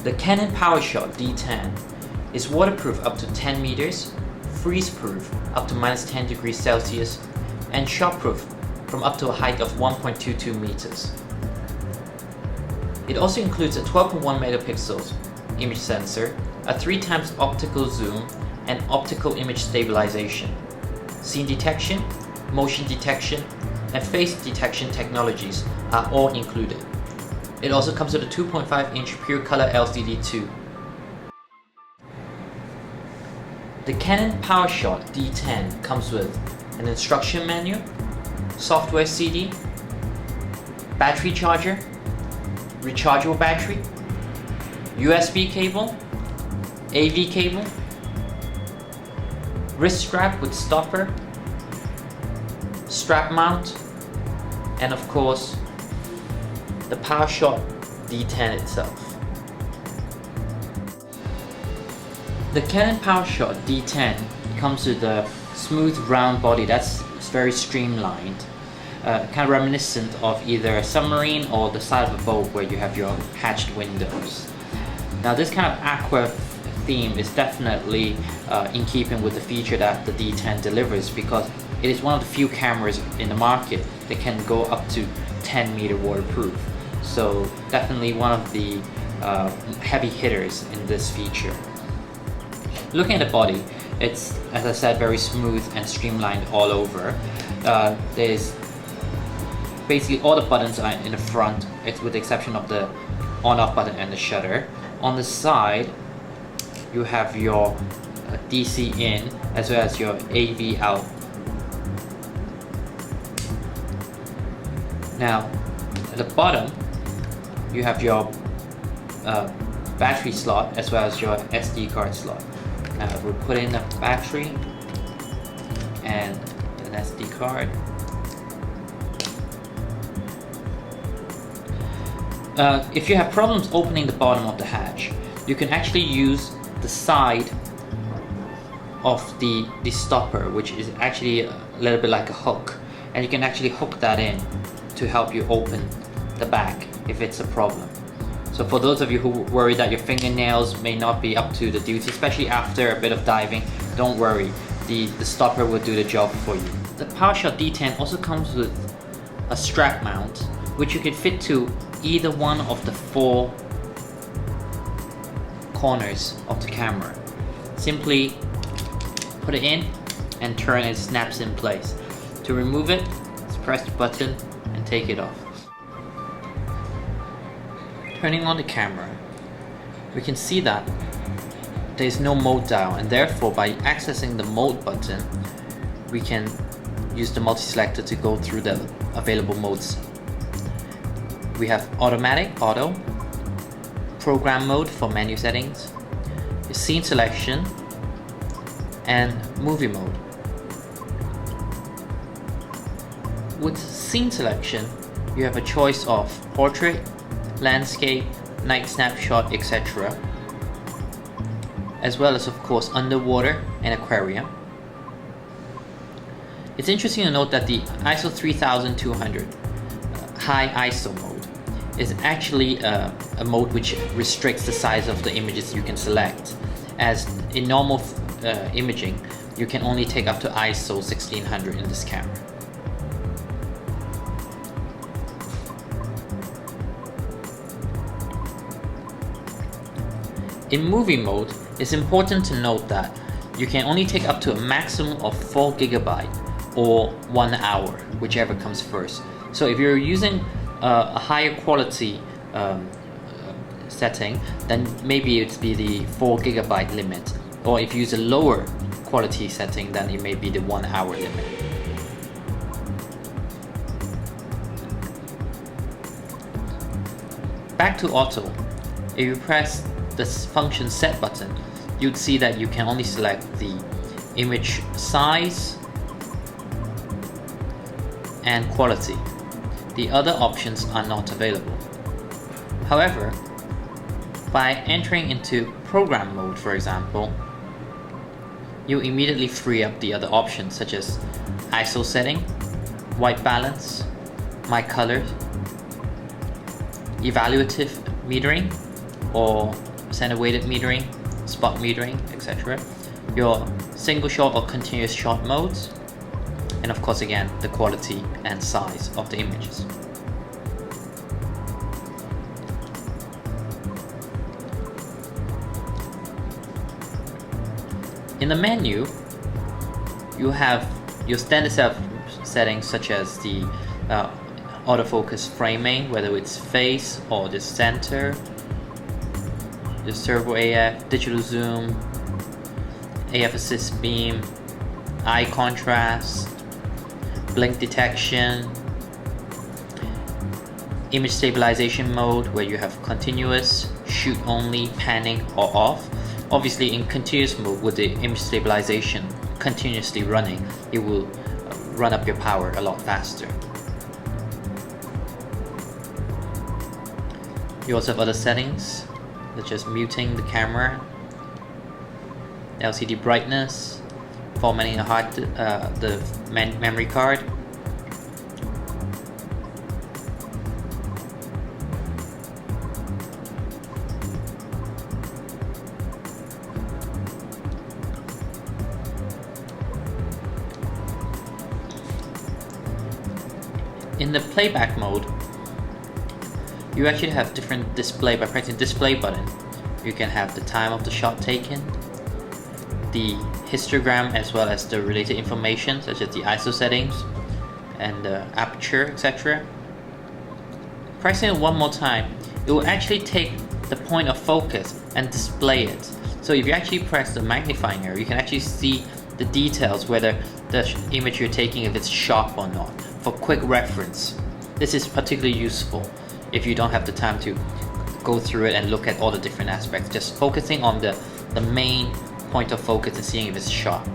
The Canon PowerShot D10 is waterproof up to 10 meters, freeze-proof up to -10 degrees Celsius, and shockproof from up to a height of 1.22 meters. It also includes a 12.1 megapixels image sensor, a 3x optical zoom, and optical image stabilization. Scene detection, motion detection, and face detection technologies are all included. It also comes with a 2.5-inch pure color LCD too. The Canon PowerShot D10 comes with an instruction manual, software CD, battery charger, rechargeable battery, USB cable, AV cable, wrist strap with stopper, strap mount, and of course the PowerShot D10 itself. The Canon PowerShot D10 comes with a smooth round body that's very streamlined, kind of reminiscent of either a submarine or the side of a boat where you have your hatched windows. Now this kind of aqua theme is definitely in keeping with the feature that the D10 delivers, because it is one of the few cameras in the market that can go up to 10 meter waterproof. So definitely one of the heavy hitters in this feature. Looking at the body, it's, as I said, very smooth and streamlined all over. There's basically all the buttons are in the front, it's with the exception of the on-off button and the shutter. On the side, you have your DC in as well as your AV out. Now, at the bottom, you have your battery slot as well as your SD card slot. Now, we'll put in a battery and an SD card. If you have problems opening the bottom of the hatch, you can actually use the side of the stopper, which is actually a little bit like a hook, and you can actually hook that in to help you open the back if it's a problem. So for those of you who worry that your fingernails may not be up to the duty, especially after a bit of diving, don't worry, the stopper will do the job for you. The PowerShot D10 also comes with a strap mount, which you can fit to either one of the 4 corners of the camera. Simply put it in and turn, it snaps in place. To remove it, just press the button and take it off. Turning on the camera, we can see that there is no mode dial, and therefore by accessing the mode button, we can use the multi-selector to go through the available modes. We have automatic, auto, program mode for menu settings, scene selection, and movie mode. With scene selection, you have a choice of portrait, landscape, night snapshot, etc., as well as of course underwater and aquarium. It's interesting to note that the ISO 3200 high ISO mode is actually a mode which restricts the size of the images you can select, as in normal imaging you can only take up to ISO 1600 in this camera. In movie mode, it's important to note that you can only take up to a maximum of 4 GB or 1 hour, whichever comes first. So if you're using a higher quality setting, then maybe it'd be the 4 GB limit, or if you use a lower quality setting, then it may be the 1 hour limit. Back to auto. If you press the function set button, you'd see that you can only select the image size and quality. The other options are not available. However, by entering into program mode, for example, you immediately free up the other options such as ISO setting, white balance, my colors, evaluative metering, or center weighted metering, spot metering, etc. Your single shot or continuous shot modes, and of course again the quality and size of the images. In the menu, you have your standard set of settings such as the autofocus framing, whether it's face or the center, the servo AF, digital zoom, AF assist beam, eye contrast, blink detection, image stabilization mode where you have continuous, shoot only, panning or off. Obviously in continuous mode with the image stabilization continuously running, it will run up your power a lot faster. You also have other settings such as muting the camera, LCD brightness, formatting the memory card, in the playback mode, you actually have different display. By pressing display button, you can have the time of the shot taken, the histogram as well as the related information such as the ISO settings and the aperture, etc. Pressing it one more time, it will actually take the point of focus and display it. So if you actually press the magnifying area, you can actually see the details, whether the image you're taking, if it's sharp or not. For quick reference, this is particularly useful if you don't have the time to go through it and look at all the different aspects, just focusing on the main point of focus and seeing if it's sharp.